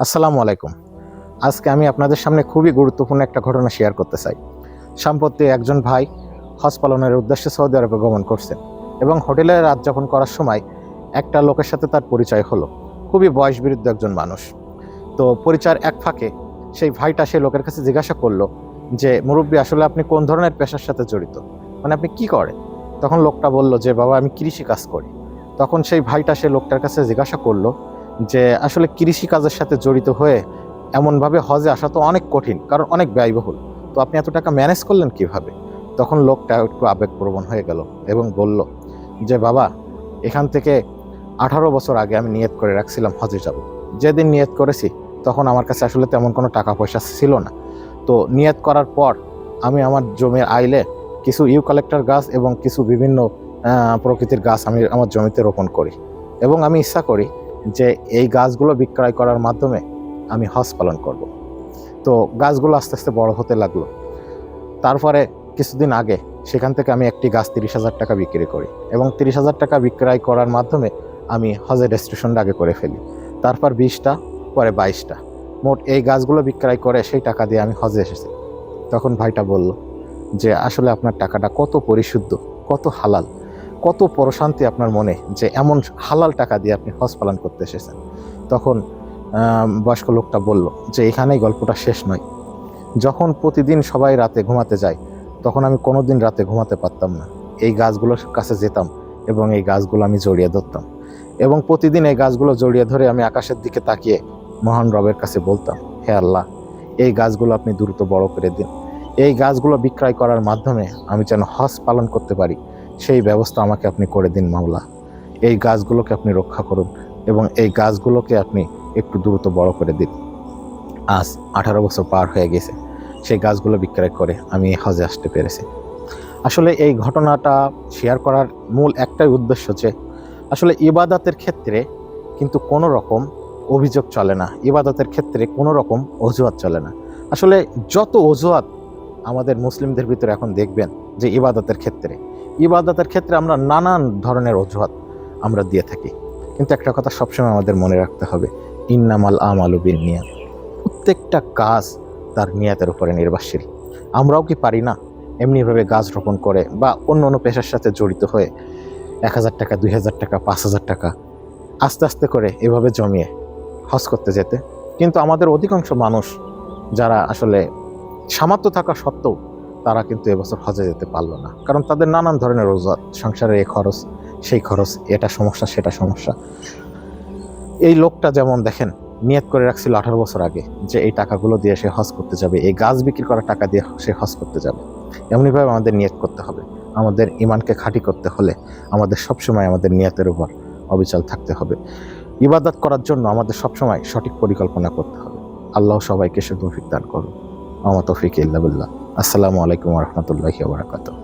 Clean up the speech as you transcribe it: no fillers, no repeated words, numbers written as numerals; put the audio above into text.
আসসালামু আলাইকুম। আজকে আমি আপনাদের সামনে খুবই গুরুত্বপূর্ণ একটা ঘটনা শেয়ার করতে চাই। সম্প্রতি একজন ভাই হজ পালনের উদ্দেশ্যে সৌদি আরবে গমন করছেন এবং হোটেলে রাত যাপন করার সময় একটা লোকের সাথে তার পরিচয় হলো। খুবই বয়সবৃদ্ধ একজন মানুষ। তো পরিচয়ের এক ফাঁকে সেই ভাইটা সেই লোকের কাছে জিজ্ঞাসা করলো যে, মুরব্বী, আসলে আপনি কোন ধরনের পেশার সাথে জড়িত, মানে আপনি কি করেন? তখন লোকটা বলল যে, বাবা, আমি কৃষি কাজ করি। তখন সেই ভাইটা সেই লোকটার কাছে জিজ্ঞাসা করলো যে, আসলে কৃষি কাজের সাথে জড়িত হয়ে এমনভাবে হজে আসা তো অনেক কঠিন, কারণ অনেক ব্যয়বহুল। তো আপনি এত টাকা ম্যানেজ করলেন কিভাবে? তখন লোকটা একটু আবেগপ্রবণ হয়ে গেল এবং বলল যে, বাবা, এখান থেকে 18 বছর আগে আমি নিয়ত করে রাখছিলাম হজে যাব। যেদিন নিয়ত করেছি তখন আমার কাছে আসলে তেমন কোনো টাকা পয়সা ছিল না। তো নিয়ত করার পর আমি আমার জমির আইলে কিছু ইউক্যালিপটাস গাছ এবং কিছু বিভিন্ন প্রকৃতির গাছ আমি আমার জমিতে রোপণ করি এবং আমি ইচ্ছা করি যে এই গাছগুলো বিক্রয় করার মাধ্যমে আমি হজ পালন করব। তো গাছগুলো আস্তে আস্তে বড় হতে লাগলো। তারপরে কিছুদিন আগে সেখান থেকে আমি একটি গাছ 30,000 টাকা বিক্রি করি এবং 30,000 টাকা বিক্রয় করার মাধ্যমে আমি হজের রেজিস্ট্রেশনটা আগে করে ফেলি। তারপর 20টা, পরে 22টা, মোট এই গাছগুলো বিক্রয় করে সেই টাকা দিয়ে আমি হজে এসেছি। তখন ভাইটা বলল যে, আসলে আপনার টাকাটা কত পরিশুদ্ধ, কত হালাল, কত প্রশান্তি আপনার মনে যে এমন হালাল টাকা দিয়ে আপনি হজ পালন করতে এসেছেন। তখন বয়স্ক লোকটা বলল যে, এখানেই গল্পটা শেষ নয়। যখন প্রতিদিন সবাই রাতে ঘুমাতে যায় তখন আমি কোনোদিন রাতে ঘুমাতে পারতাম না। এই গাছগুলোর কাছে যেতাম এবং এই গাছগুলো আমি জড়িয়ে ধরতাম এবং প্রতিদিন এই গাছগুলো জড়িয়ে ধরে আমি আকাশের দিকে তাকিয়ে মহান রবের কাছে বলতাম, হে আল্লাহ, এই গাছগুলো আপনি দ্রুত বড় করে দিন। এই গাছগুলো বিক্রয় করার মাধ্যমে আমি যেন হজ পালন করতে পারি, সেই ব্যবস্থা আমাকে আপনি করে দিন মাওলা। এই গাছগুলোকে আপনি রক্ষা করুন এবং এই গাছগুলোকে আপনি একটু দ্রুত বড় করে দিন। আজ 18 বছর পার হয়ে গেছে, সেই গাছগুলো বিক্রয় করে আমি হজে আসতে পেরেছি। আসলে এই ঘটনাটা শেয়ার করার মূল একটাই উদ্দেশ্য যে, আসলে ইবাদতের ক্ষেত্রে কিন্তু কোনো রকম অভিযোগ চলে না, ইবাদতের ক্ষেত্রে কোনো রকম অজুহাত চলে না। আসলে যত অজুহাত আমাদের মুসলিমদের ভিতরে এখন দেখবেন যে ইবাদতের ক্ষেত্রে আমরা নানান ধরনের অজুহাত আমরা দিয়ে থাকি। কিন্তু একটা কথা সবসময় আমাদের মনে রাখতে হবে, ইন্নামাল আমালু বিন্নিয়াত। প্রত্যেকটা কাজ তার নিয়াতের উপরে নির্ভরশীল। আমরাও কি পারি না এমনিভাবে গাছ রোপণ করে বা অন্য অন্য পেশার সাথে জড়িত হয়ে 1,000 টাকা, 2,000 টাকা, 5,000 টাকা আস্তে আস্তে করে এভাবে জমিয়ে হজ করতে যেতে? কিন্তু আমাদের অধিকাংশ মানুষ যারা আসলে সামর্থ্য থাকা সত্ত্বেও তারা কিন্তু এবছর হজে যেতে পারলো না, কারণ তাদের নানান ধরনের অজুহাত, সংসারের এই খরচ, সেই খরচ, এটা সমস্যা, সেটা সমস্যা। এই লোকটা যেমন দেখেন নিয়ত করে রাখছিল 18 বছর আগে যে এই টাকাগুলো দিয়ে সে হজ করতে যাবে, এই গাছ বিক্রি করা টাকা দিয়ে সে হজ করতে যাবে। এমনিভাবে আমাদের নিয়ত করতে হবে। আমাদের ইমানকে খাঁটি করতে হলে আমাদের সবসময় আমাদের নিয়তের উপর অবিচল থাকতে হবে। ইবাদত করার জন্য আমাদের সবসময় সঠিক পরিকল্পনা করতে হবে। আল্লাহ সবাইকে সে তৌফিক দান করুন। আমা তৌফিক ইল্লা বিল্লাহ। আসসালামু আলাইকুম ওয়া রাহমাতুল্লাহি ওয়া বারাকাতুহু।